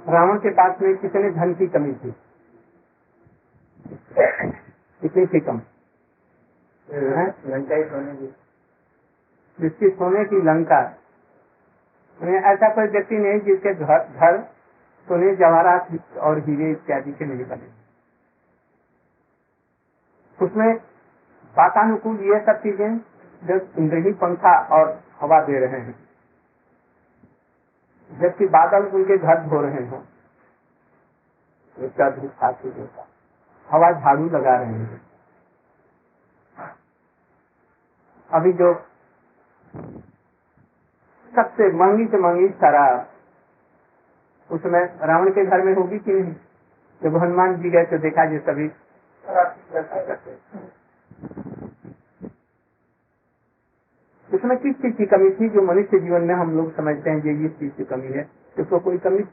रावण के पास में कितने धन की कमी थी? कितनी थी कम? लंका ही सोने की, जिसकी सोने की लंका, ऐसा कोई व्यक्ति नहीं जिसके घर सोने जवाहरात और हीरे इत्यादि के नहीं बने। उसमें वातानुकूल ये सब चीजें जो इंद्रही पंखा और हवा दे रहे हैं, जबकि बादल उनके घर धो रहे हो, इसका धूप होता, हवा झाड़ू लगा रहे हैं। अभी जो सबसे महंगी से महंगी शराब उसमें रावण के घर में होगी कि नहीं? जब हनुमान जी गए तो देखा जी सभी उसमें किस चीज की कमी थी जो मनुष्य जीवन में हम लोग समझते हैं ये चीज की कमी है? उसको कोई कमी,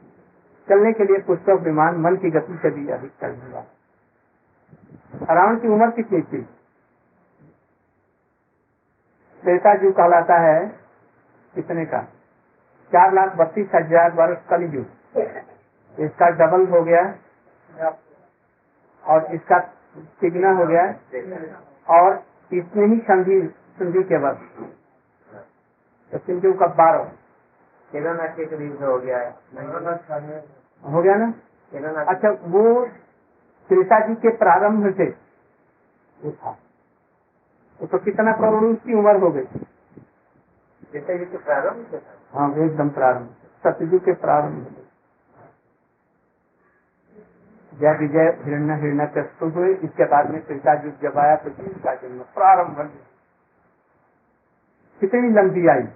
चलने के लिए पुस्तक विमान मन की गति से भी अधिक चलने वाला। रावण की उम्र कितनी थी? त्रेता युग कहलाता है कितने का? 4,32,000 वर्ष कलयुग, इसका डबल हो गया और इसका तिगुना हो गया, और इतने ही संधि के वर्ष तो सिंधु का 12 के करीब हो गया है, हो गया ना? अच्छा, वो त्रेता जी के प्रारंभ से वो था, तो कितना करोड़ उसकी उम्र हो गई? त्रेता युग के प्रारंभ से था। हाँ, एकदम प्रारंभ, सतयुग के प्रारंभ। जय विजय हिरण्यकश्यप हुए, इसके बाद में त्रेता युग जब आया तो इसका जन्म प्रारंभ। कितनी लंबी आई,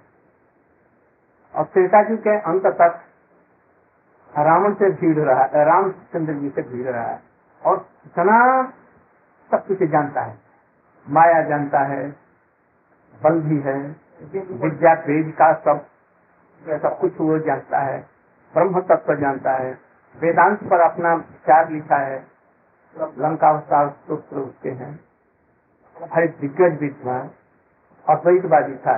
और त्रेता युग के अंत तक रावण से भीड़ रहा, रामचंद्र जी से भीड़ रहा है, और इतना सब कुछ जानता है, माया जानता है, बल भी है, विद्या वेद का सब कुछ वो जानता है, ब्रह्म तत्व जानता है, वेदांत पर अपना विचार लिखा है, लंकावतार सूत्र उसके हैं, हर दिग्गज विद्वान, अद्वैतवादी था।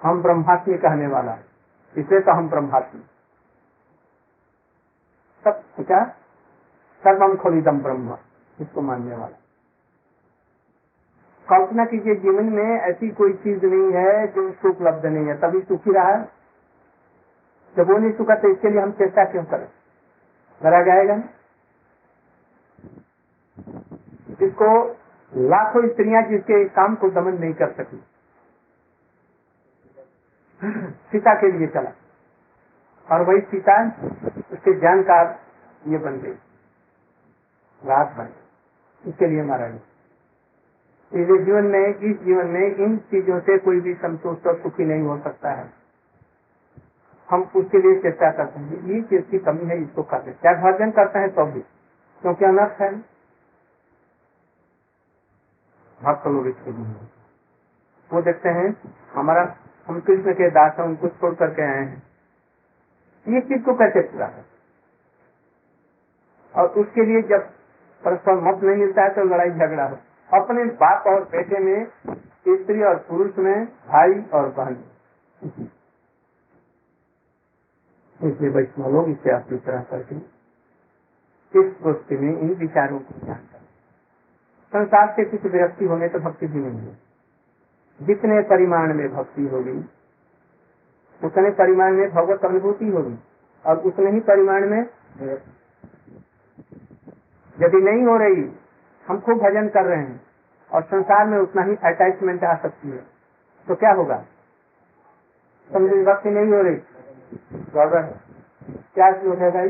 हम ब्रह्मात्मी कहने वाला, इसलिए तो हम ब्रह्मात्मी, सब क्या सर्वम खलिदम ब्रह्म, इसको मानने वाला। कल्पना कीजिए जीवन में ऐसी कोई चीज नहीं है जो उसको उपलब्ध नहीं है, तभी सुखी रहा है। जब वो नहीं सुखा तो इसके लिए हम चेष्टा क्यों करें? करा जाएगा ना? इसको लाखों स्त्रियां जिसके काम को दमन नहीं कर सकी, सीता के लिए चला, और वही सीता उसके जानकार ये बन गई, रात बन गई, इसके लिए मारा गया। इसलिए जीवन में, इस जीवन में इन चीजों से कोई भी संतुष्ट और सुखी नहीं हो सकता है। हम उसके लिए चेष्टा करते हैं, ये चीज की कमी है, इसको करते, क्या भर्जन करते हैं तो भी, क्योंकि अनर्थ है। भक्त लोग इसके लिए वो देखते हैं, हमारा हम कृष्ण के दास हैं, उनको छोड़ करके आए हैं, ये चीज को कैसे पूरा है? और उसके लिए जब परस्पर मत नहीं मिलता है तो लड़ाई झगड़ा हो, अपने बाप और बेटे में, स्त्री और पुरुष में, भाई और बहन। इसलिए वैष्णव लोग इससे अपनी तरह करके इस दोस्ती में इन विचारों को ध्यान करें। संसार से कुछ विरक्ति होने तो भक्ति भी नहीं है। जितने परिमाण में भक्ति होगी उतने परिमाण में भगवत अनुभूति होगी, और उतने ही परिमाण में यदि नहीं हो रही, हम खूब भजन कर रहे हैं और संसार में उतना ही अटैचमेंट आ सकती है, तो क्या होगा? समझ भक्ति नहीं हो रही, गड़बड़ है। क्या होगा?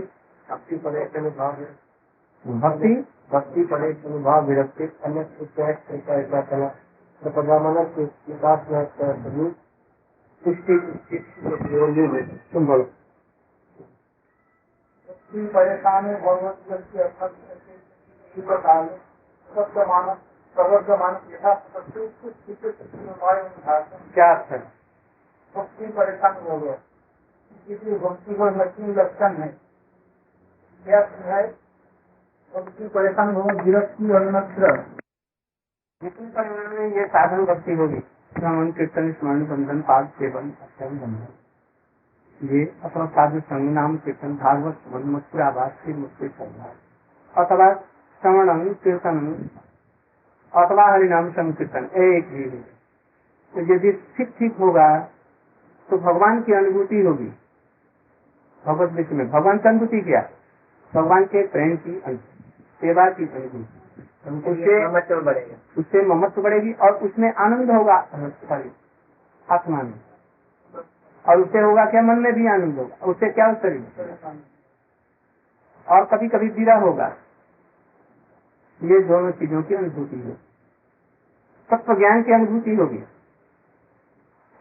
भक्ति पड़े भाव, भक्ति पड़े भाव विरक्ति अन्य तुम बोलो। परेशान है क्या अर्थ है? भक्ति परेशान हो गया, किसी भक्ति को लक्ष्मी लक्षण है, क्या है? भक्ति परेशान हो विरक्ति और नक्र, जितने परिमाण में ये साधन भक्ति होगी, श्रवण कीर्तन स्मरण बंधन पाद सेवन अत्यंत बंधन, ये अथवा साधु संग नाम कीर्तन भागवत मथुरावास से मुझसे चलना, अथवा श्रवणम कीर्तन अथवा हरिनाम संकीर्तन एक ही है। तो यदि ठीक ठीक होगा तो भगवान की अनुभूति होगी। भगवत विषय में भगवान की अनुभूति क्या? भगवान के प्रेम की अनुभूति, सेवा की अनुभूति, उससे ममत्व बढ़ेगी और उसमें आनंद होगा आत्मा में, और उससे होगा क्या? मन में भी आनंद होगा। उससे क्या हो शरीर, और कभी कभी पीड़ा होगा। ये दोनों चीजों की अनुभूति है। तत्व ज्ञान की अनुभूति होगी,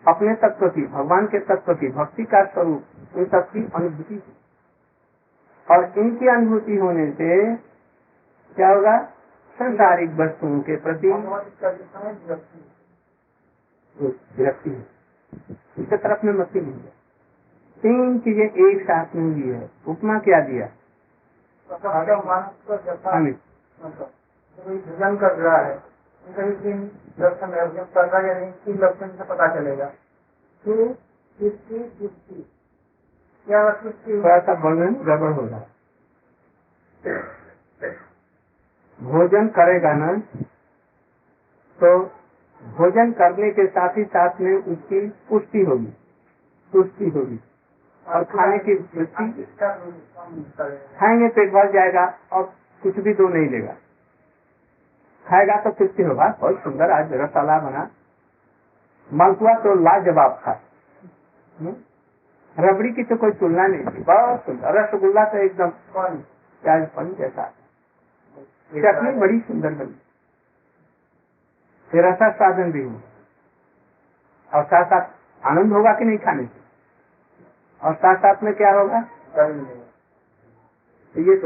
अपने तत्व की, भगवान के तत्व की, भक्ति का स्वरूप, इन सबकी अनुभूति। और इनकी अनुभूति होने से क्या होगा? संसारिक वस्तुओं के प्रति विरक्ति है, इसके तरफ में मत नहीं है। तीन चीजें एक साथ में हुई है। उपमा क्या दिया? भजन कर रहा है, दर्शन कर रहा है, तीन दर्शन से पता चलेगा क्या थोड़ा सा वर्णन गड़बड़ हो रहा है। भोजन करेगा ना, तो भोजन करने के साथ ही साथ में उसकी पुष्टि होगी, तुष्टि होगी, और खाने की वृत्ति। खाएंगे पेट भर जाएगा और कुछ भी दो नहीं लेगा। खाएगा तो तृप्ति होगा, बहुत सुंदर आज रसगुल्ला बना, मालपुआ तो लाजवाब था, रबड़ी की तो कोई तुलना नहीं, बहुत सुंदर। रसगुल्ला तो एकदम प्याज पन जैसा, चटनी बड़ी सुंदर बनी, फिर रसा साधन भी हो, और साथ साथ आनंद होगा कि नहीं खाने से, और साथ साथ में क्या होगा? तो ये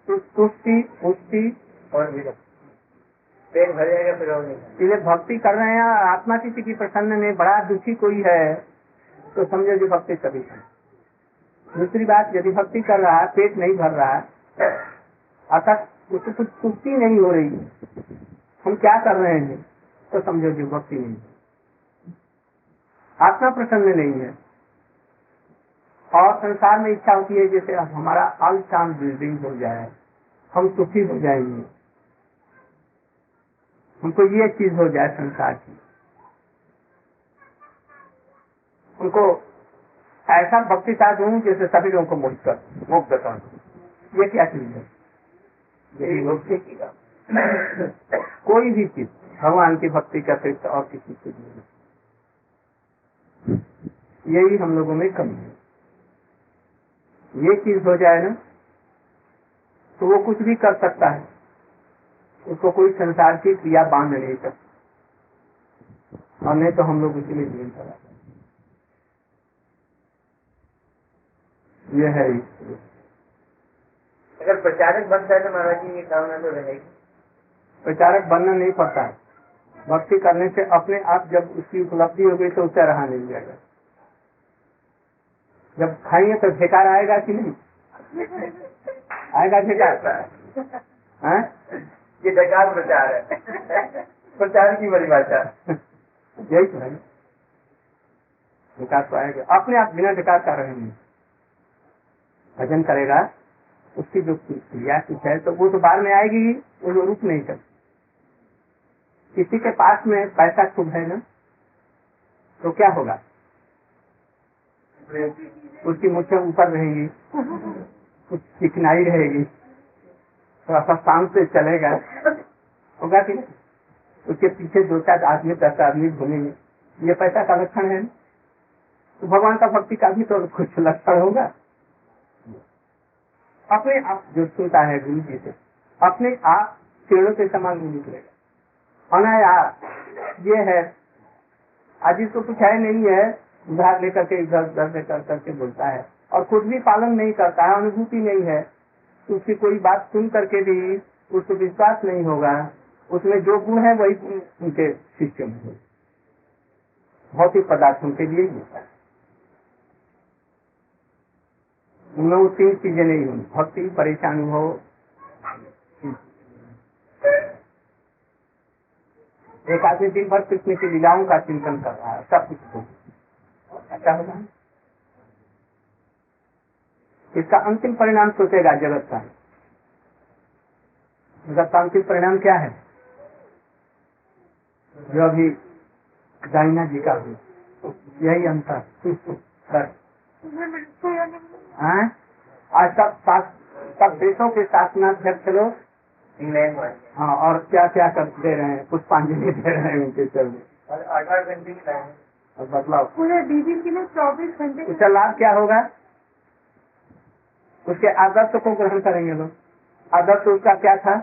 तुष्टि, पुष्टि और पेट भर जाएगा फिर और नहीं। इसलिए भक्ति कर रहे हैं, आत्मा किसी की प्रसन्न नहीं, बड़ा दुखी कोई है तो समझो कि भक्ति कभी है। दूसरी बात, यदि भक्ति कर रहा है, पेट नहीं भर रहा है, अर्थात उसको कुछ तुष्टि नहीं हो रही, हम क्या कर रहे हैं, तो समझो कि भक्ति नहीं है, आत्मा प्रसन्न नहीं है। और संसार में इच्छा होती है जैसे हमारा ऑल टाइम बिल्डिंग हो जाए, हम सुखी हो जाएंगे, उनको ये चीज हो जाए संसार की, उनको ऐसा भक्ति साथ हूँ जैसे सभी लोगों को मुक्त कर। ये क्या चीज है? यही भक्ति की कोई भी चीज भगवान की भक्ति का अतिरिक्त और किसी चीज नहीं। यही हम लोगों में कमी है। ये चीज हो जाए ना तो वो कुछ भी कर सकता है, उसको कोई संसार की क्रिया बांध नहीं सकती, और नहीं तो हम लोग उसी में जीवन चलाते। यह है। अगर प्रचारक बनता है तो महाराज जी ये कामना तो रहेगी। प्रचारक बनना नहीं पड़ता है, भक्ति करने से अपने आप जब उसकी उपलब्धि हो गई तो उससे रहा नहीं जाएगा। जब खाएंगे तो ठेकार आएगा कि नहीं? आएगा ठेकार? ये ठेकार प्रचार है। प्रचार की बड़ी भाषा यही तो है, ठेकार तो आएगा अपने आप, बिना ठेकार का रहेंगे। भजन करेगा, उसकी जो क्रिया कुछ है तो वो तो बाद में आएगी, वो रुक नहीं सकती। किसी के पास में पैसा खूब है ना, तो क्या होगा? उसकी मुझसे ऊपर रहेगी, कुछ चिकनाई रहेगी, थोड़ा सा शाम से चलेगा, होगा कि नहीं? उसके पीछे 2-4 आदमी 10 आदमी घूमेंगे, ये पैसा का लक्षण है। तो भगवान का भक्ति का भी तो कुछ लक्षण होगा। अपने आप जो सुनता है गुरु जी से, अपने आप पेड़ों के समान निकलेगा अनायास। ये है, आज इसको कुछ है नहीं है, उधार लेकर के इधर उधर लेकर करके बोलता है और खुद भी पालन नहीं करता है, अनुभूति नहीं है, तो उसकी कोई बात सुन करके भी उसको विश्वास नहीं होगा। उसमें जो गुण है वही गुण उनके शिष्य में है। भौतिक पदार्थों के लिए होता है, उनमें वो 3 चीजें नहीं होंगी, भक्ति, परेशानी हो। एक आदमी दिन भर कृष्ण की लीलाओं का चिंतन कर रहा है, सब कुछ अच्छा होगा। इसका अंतिम परिणाम सोचेगा जगत का। जगत का अंतिम परिणाम क्या है? जो अभी डाइना जी का हुआ, यही अंतर। आज सब देशों के शासनाध्यक्ष लोग इंग्लैंड में, हाँ, और क्या क्या कर दे रहे हैं, पुष्पांजलि दे रहे हैं उनके चलने। 18 घंटे की लाइन और बदलाव पूरे 20 के लिए 24 घंटे। उसका लाभ क्या होगा? उसके आदर्श को ग्रहण करेंगे लोग। आदर्श उसका क्या था?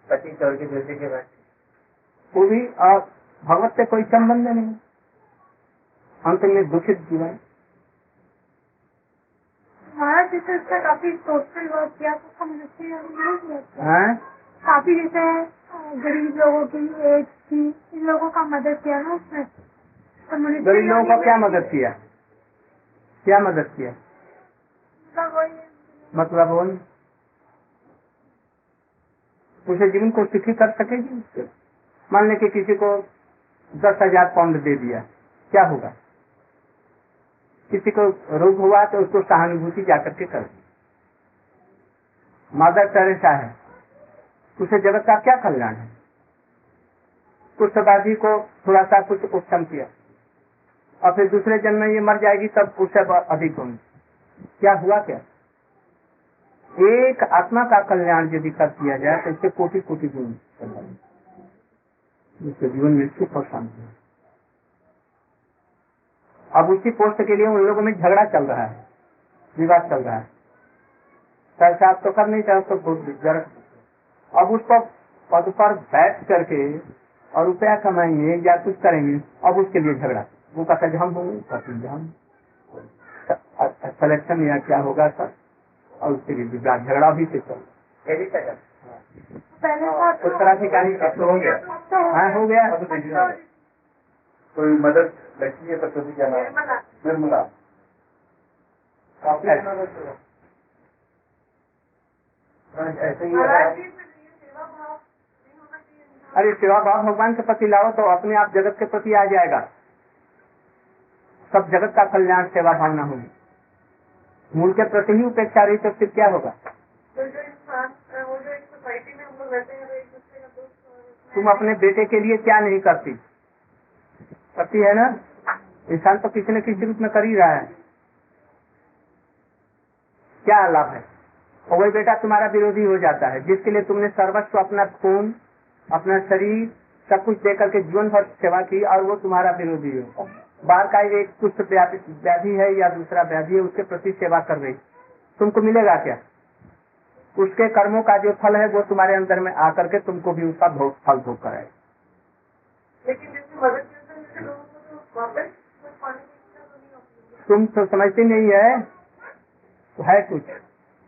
25 और के दूसरे के बाद वो भी, और भगवत से कोई संबंध नहीं, अंत में दुखित जीवन। महाराज जैसे इसका काफी सोशल वर्क किया तो समझते हैं, काफी जैसे गरीब लोगों की, एड्स की, इन लोगों का मदद किया ना उसमें। गरीब लोगों को क्या मदद किया? क्या मदद किया? मतलब वो उसे जीवन को सुखी कर सकेगी। मान ले कि किसी को 10,000 पाउंड दे दिया, क्या होगा? किसी को रोग हुआ तो उसको सहानुभूति जाकर के कर दी। मदर टेरेसा है, उसे जगत का क्या कल्याण है? कुछ व्याधि को थोड़ा सा कुछ उपशम किया और फिर दूसरे जन्म में ये मर जाएगी तब उससे अधिक होंगे। क्या हुआ? क्या एक आत्मा का कल्याण यदि कर दिया जाए तो इससे कोटि कोटि गुण उसके जीवन में सुख और शांति। अब उसी पोस्ट के लिए उन लोगों में झगड़ा चल रहा है, विवाद चल रहा है। पैसा तो कर नहीं चाहे तो जरूर अब उसको पद पर बैठ करके और रुपया कमाएंगे या कुछ करेंगे, अब उसके लिए झगड़ा। वो कहता है हम होंगे, हम सिलेक्शन या क्या होगा सर, और उसके लिए विवाद झगड़ा भी से चल उस तरह की कहानी हो गया। हाँ, हो गया। कोई मदद लड़की है तो क्या नाम? निर्मला। ऐसे ही अरे सेवा भाव भगवान के प्रति लाओ तो अपने आप जगत के प्रति आ जाएगा। सब जगत का कल्याण सेवा भावना होगी। मूल के प्रति ही उपेक्षा रही तो फिर क्या होगा? तुम अपने बेटे के लिए क्या नहीं करती? करती है ना। इंसान तो किसी न किसी रूप में कर ही रहा है। क्या लाभ है? और वही बेटा तुम्हारा विरोधी हो जाता है, जिसके लिए तुमने सर्वस्व, अपना खून, अपना शरीर, सब कुछ देकर के जीवन भर सेवा की, और वो तुम्हारा विरोधी हो। बाहर का एक कुछ व्याधि है या दूसरा व्याधि है, उसके प्रति सेवा कर रही, तुमको मिलेगा क्या? उसके कर्मों का जो फल है वो तुम्हारे अंदर में आकर के तुमको भी उसका फल भोग कराए। तुम तो समझते नहीं है, तो है कुछ।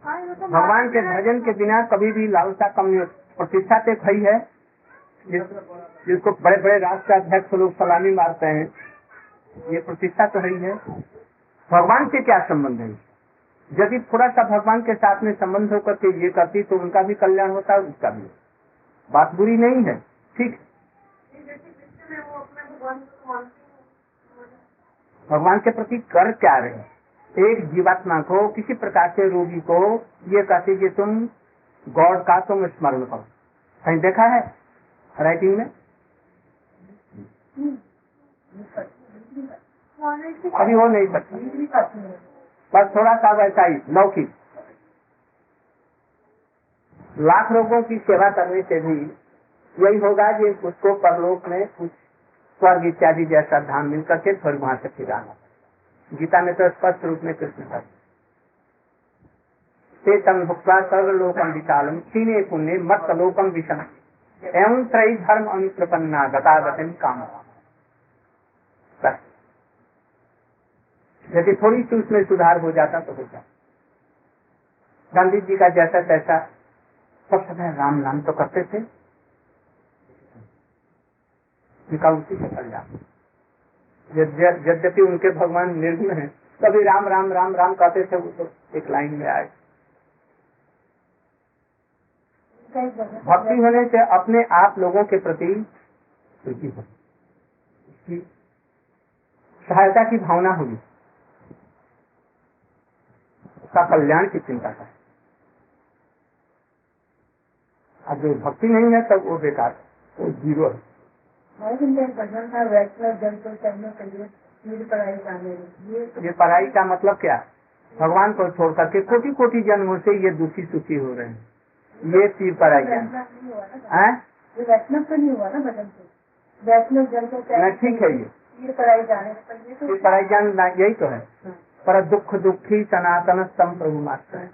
भगवान के भजन के बिना कभी भी लालसा कम नहीं होती। प्रतिष्ठा तो खई है, जिसको बड़े बड़े राष्ट्र अध्यक्ष लोग सलामी मारते हैं, ये प्रतिष्ठा तो है ही है। भगवान से क्या संबंध है? यदि थोड़ा सा भगवान के साथ में संबंध होकर के ये करती तो उनका भी कल्याण होता है, उसका भी। बात बुरी नहीं है, ठीक। भगवान के प्रति कर क्या रहे? एक जीवात्मा को, किसी प्रकार से रोगी को ये कहते कि तुम गॉड का तुम स्मरण करो। कहीं देखा है राइटिंग में? अभी वो नहीं सकता, बस थोड़ा सा वैसा ही लौकिक। लाख लोगों की सेवा करने से भी यही होगा कि उसको परलोक में कुछ स्वर्ग इत्यादि जैसा धाम मिल करके फिर वहां से फिर आना। गीता में तो स्पष्ट रूप में कृष्ण का चेतन भुक्ता सर्वलोकम विशालम क्षीणे पुण्य मत लोकम विषम एवं त्रयी धर्म अनुप्रपन्ना गतागतम काम। यदि थोड़ी सी उसमें सुधार हो जाता तो हो जाता। गांधी जी का जैसा तैसा सब समय राम नाम तो करते थे, उनका उसी से चल जाता। यद्यपि उनके भगवान निर्गुण है, कभी राम राम राम राम कहते थे, वो तो एक लाइन में आए। भक्ति होने से अपने आप लोगों के प्रति रुचि हो, उसकी सहायता की भावना होगी। उसका कल्याण की चिंता करे। अब जो भक्ति नहीं है तब वो बेकार, वो जीरो है। ये पढ़ाई का मतलब क्या? भगवान को छोड़ करके कोटि कोटि जन्मों से ये दुखी सुखी हो रहे हैं, ये तीर पढ़ाई है। वैष्णव तो नहीं हुआ ना भजन से, वैष्णव जन को ठीक है, ये पढ़ाई जान यही तो है। पर दुख दुखी सनातन सम प्रभु मात्र है।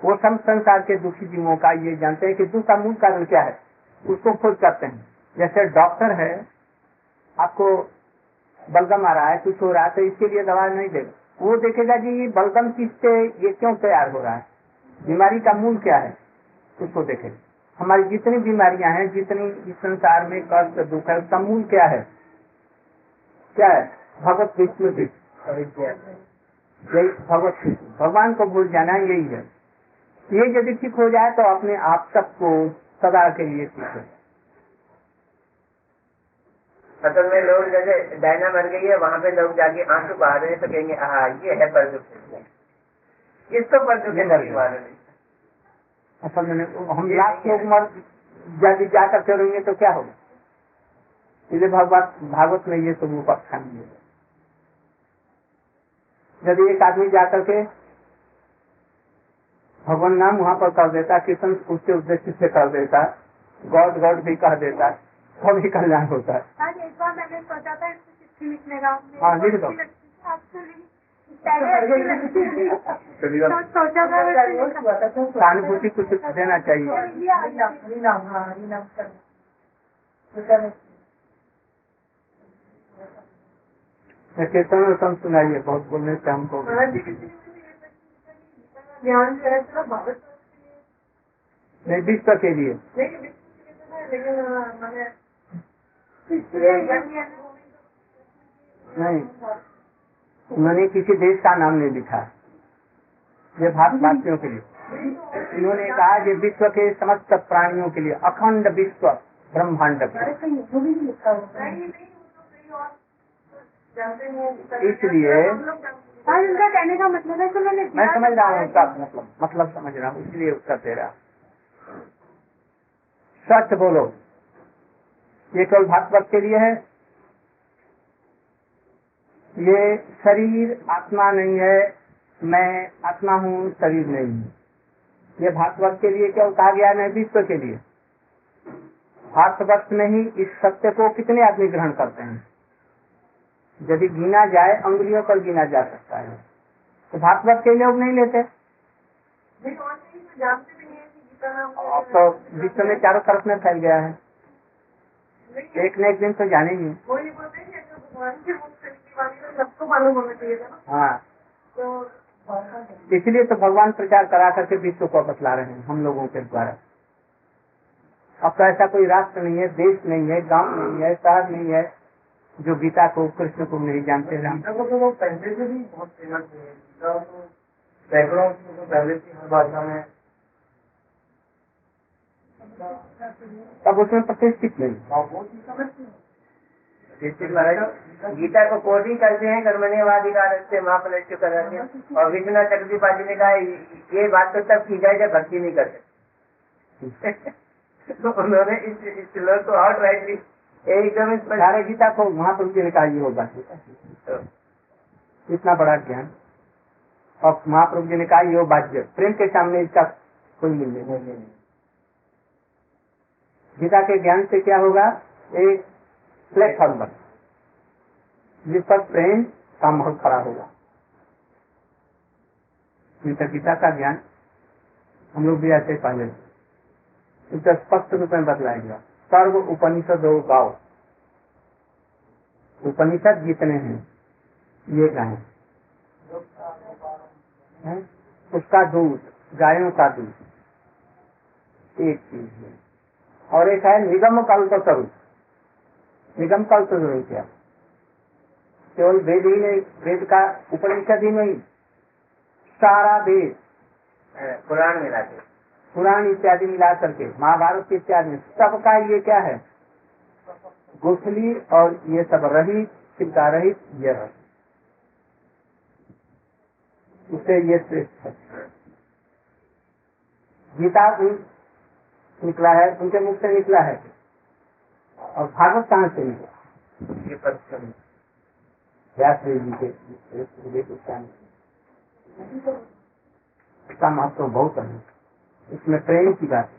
वो सब संसार के दुखी जीवों का ये जानते हैं कि दुख का मूल कारण क्या है, उसको खोज करते हैं। जैसे डॉक्टर है, आपको बलगम आ रहा है, कुछ हो रहा है, तो इसके लिए दवा नहीं देगा, वो देखेगा कि ये बलगम किससे, ये क्यों तैयार हो रहा है, बीमारी का मूल क्या है, उसको देखेगा। हमारी जितनी बीमारियां हैं, जितनी इस संसार में कष्ट दुख है, उसका मूल क्या है? क्या है? भगवत विष्णु जी, यही भगवत विष्णु, भगवान को भूल जाना, यही है। ये यदि ठीक हो जाए तो अपने आप सबको सदा के लिए ठीक है। असल में लोग जैसे डायना मर गई है, वहाँ पे लोग जाके आंसू बहा रहे हैं तो कहेंगे हाँ ये है पर दुख, इसको पर दुख है। असल में हम लाख लोग मर यदि जाकर करेंगे तो क्या होगा? इसलिए भागवत में ये सब उपाख्यान है। यदि एक आदमी जाकर के भगवान नाम वहाँ पर कर देता, कीर्तन उसके उद्देश्य से कर देता, गॉड गॉड भी कह देता, तो भी कल्याण होता है। आज एक बार मैंने सोचा था इसको चिट्ठी लिखने का, हाँ लिख दो। सोचा था सहानुभूति कुछ देना चाहिए। कीर्तन और सुनाइए, बहुत बोलने से हमको नहीं, विश्व के लिए नहीं, उन्होंने किसी देश का नाम नहीं लिखा, ये भारतवासियों के लिए। इन्होंने कहा कि विश्व के समस्त प्राणियों के लिए, अखंड विश्व ब्रह्मांड इसलिए उनका कहने का मतलब है कि मैं समझ रहा हूँ उसका मतलब समझ रहा हूँ, इसलिए उत्तर दे रहा। सच बोलो, ये केवल भागवत के लिए है, ये शरीर आत्मा नहीं है, मैं आत्मा हूँ शरीर नहीं हूँ। ये भागवत के लिए क्या कहा गया है? विश्व के लिए। भारतवर्ष में ही इस सत्य को कितने आदमी ग्रहण करते हैं? यदि गिना जाए, अंगुलियों पर गिना जा सकता है। तो भारतवर्ष के लोग नहीं लेते। अब तो विश्व में चारों तरफ में फैल गया है, एक न एक दिन तो जानेंगे। सबको मालूम होना चाहिए था। हाँ, इसलिए तो भगवान प्रचार करा करके विश्व को बतला रहे हैं हम लोगों के द्वारा। अब तो ऐसा कोई राष्ट्र नहीं है, देश नहीं है, गांव नहीं है, शहर नहीं है जो गीता को, कृष्ण को नहीं जानते। राम को तो वो पहले से भी बहुत फेमस है, सैकड़ों पहले की हर भाषा में, तब उसमें प्रतिष्ठित नहीं। गीता को कोडिंग करते हैं कर्मण्यवाधिकार से महाफलस्य कराते हैं, और विश्वनाथ चक्रवर्ती ने कहा ये बात तो तब की जाए जब भक्ति नहीं करते। तो उन्होंने इस श्लोक को आउट राइटली एकदम सारे गीता को महाप्रभु जी ने कहा ये होगा, इतना बड़ा ज्ञान, और महाप्रभु जी ने कहा ये बाध्य, प्रेम के सामने इसका कोई मूल्य नहीं। गीता के ज्ञान से क्या होगा? एक प्लेटफॉर्म जिस पर प्रेम का महल खड़ा होगा। गीता का ज्ञान हम लोग भी ऐसे पहले इसका स्पष्ट रूप में बतलाएगा। सर्व उपनिषद गाओ, उपनिषद जितने हैं ये गाय है, उसका दूध, गायों का दूध एक चीज है, और एक है निगम कल्प स्वरूप। निगम कल्प स्वरूप क्या? केवल वेद ही नहीं, वेद का उपनिषद ही नहीं, सारा वेद, पुराण मिलाते, पुराण इत्यादि मिला करके, महाभारत इत्यादि सबका ये क्या है? गुठली और ये सब रहित, चिंता रहित, ये उससे ये श्रेष्ठ है। गीता निकला है, उनके मुख से निकला है, और भागवत कहाँ से निकला? ये परिश्रम व्यास जी के इसका महत्व बहुत है, इसमें प्रेम की बात है।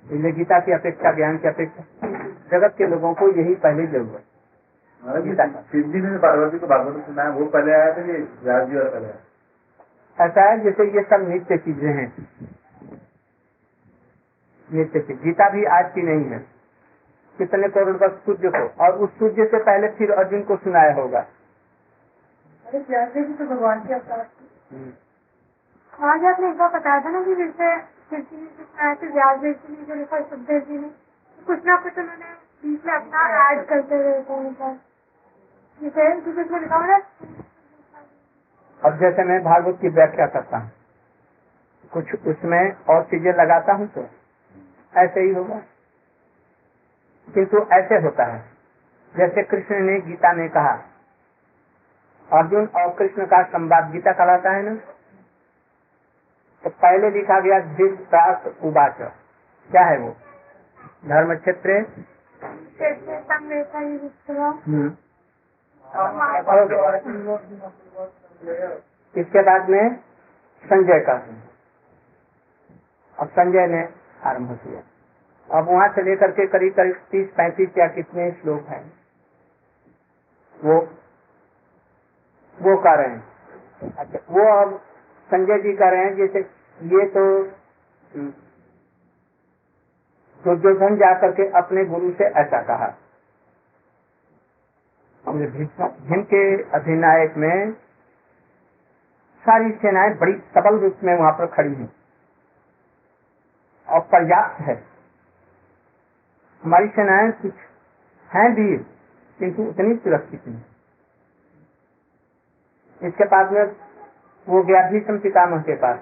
इसलिए गीता की अपेक्षा, ज्ञान की अपेक्षा जगत के लोगों को यही पहले जरूरत है। सिद्धि ने पार्वती को भागवत सुना है, वो पहले आया था, ये व्यास जी और पहले आया। ऐसा है जैसे ये सब नित्य चीजें हैं, नित्य चीज। गीता भी आज की नहीं है, कितने करोड़ वर्ष सूर्य को, और उस सूर्य से पहले फिर अर्जुन को सुनाया होगा। अरे व्यास जी तो भगवान के अवतार। आज आपने एक बार बताया था ना कि जैसे कृष्ण ने सुनाया तो व्यास जी ने जो लिखा सुखदेव जी ने कुछ ना कुछ उन्होंने बीच में अपना ऐड करते रहते हैं, जैसे उसमें लिखा हुआ। अब जैसे मैं भागवत की व्याख्या करता हूँ, कुछ उसमें और चीजें लगाता हूँ तो ऐसे ही होगा, किंतु ऐसे होता है जैसे कृष्ण ने गीता में कहा, अर्जुन और कृष्ण का संवाद गीता कहलाता है ना, तो पहले लिखा गया धृतराष्ट्र उवाच। क्या है वो? धर्म क्षेत्र इसके बाद में संजय का, अब संजय ने आरंभ किया। अब वहां से लेकर के करीब करीब 30-35 या कितने श्लोक हैं, वो कर रहे हैं। अच्छा, वो अब संजय जी कर रहे हैं, जैसे ये तो दुर्योधन जाकर के अपने गुरु से ऐसा कहा। भीम के अधिनायक में सारी सेनाएं बड़ी सबल रूप में वहां पर खड़ी हैं और पर्याप्त है। हमारी सेनाएं कुछ हैं वीर, किंतु उतनी सुरक्षित नहीं। इसके बाद में वो गया भीष्म पितामह के पास,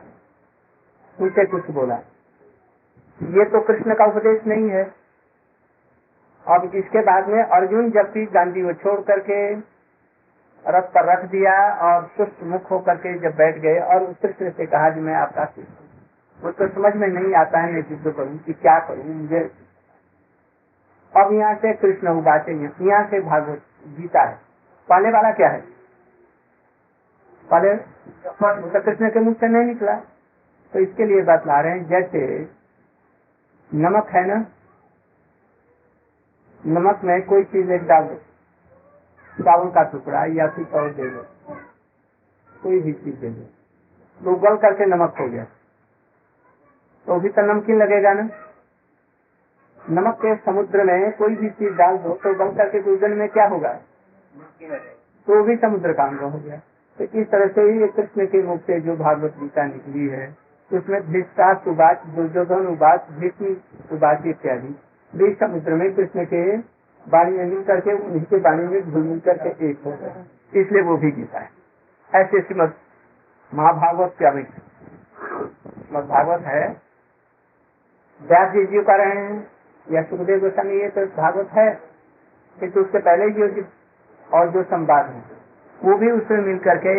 उनसे कुछ बोला। ये तो कृष्ण का उपदेश नहीं है। अब इसके बाद में अर्जुन जब भी गांधी को छोड़ करके रथ पर रख दिया और सुस्त मुख होकर के जब बैठ गए और कृष्ण से कहा कि मैं आपका शिष्य हूं, वो तो समझ में नहीं आता है मैं युद्ध करूं कि क्या करूं मुझे। अब यहाँ से कृष्ण उवाच, यहाँ से भागवत गीता है। पहले वाला क्या है? पहले तो कृष्ण के मुख से नहीं निकला, तो इसके लिए बात ला रहे हैं। जैसे नमक है ना, नमक में कोई चीज एक डाल दो, चावल का टुकड़ा या फिर और दे दो, कोई भी चीज दे दो, तो उबल करके नमक हो गया, तो भी तो नमकीन लगेगा ना। नमक के समुद्र में कोई भी चीज डाल दो तो उबल करके उबलने में क्या होगा? तो भी समुद्र का अंग हो गया। तो इस तरह से ही कृष्ण के मुख से जो भागवत गीता निकली है, उसमें धृतराष्ट्र उवाच, दुर्योधन उवाच, भीष्म उवाच इत्यादि भी समुद्र में कृष्ण के वाणी में मिल करके उनके वाणी में घुल मिल करके एक हो गए, इसलिए वो भी गीता है। ऐसे श्रीमद महाभागवत क्या भागवत है, व्यास जी कर रहे हैं या सुखदेव गोस्वामी, ये तो भागवत है, किंतु उसके पहले जो और जो संवाद है वो भी उसमें मिल करके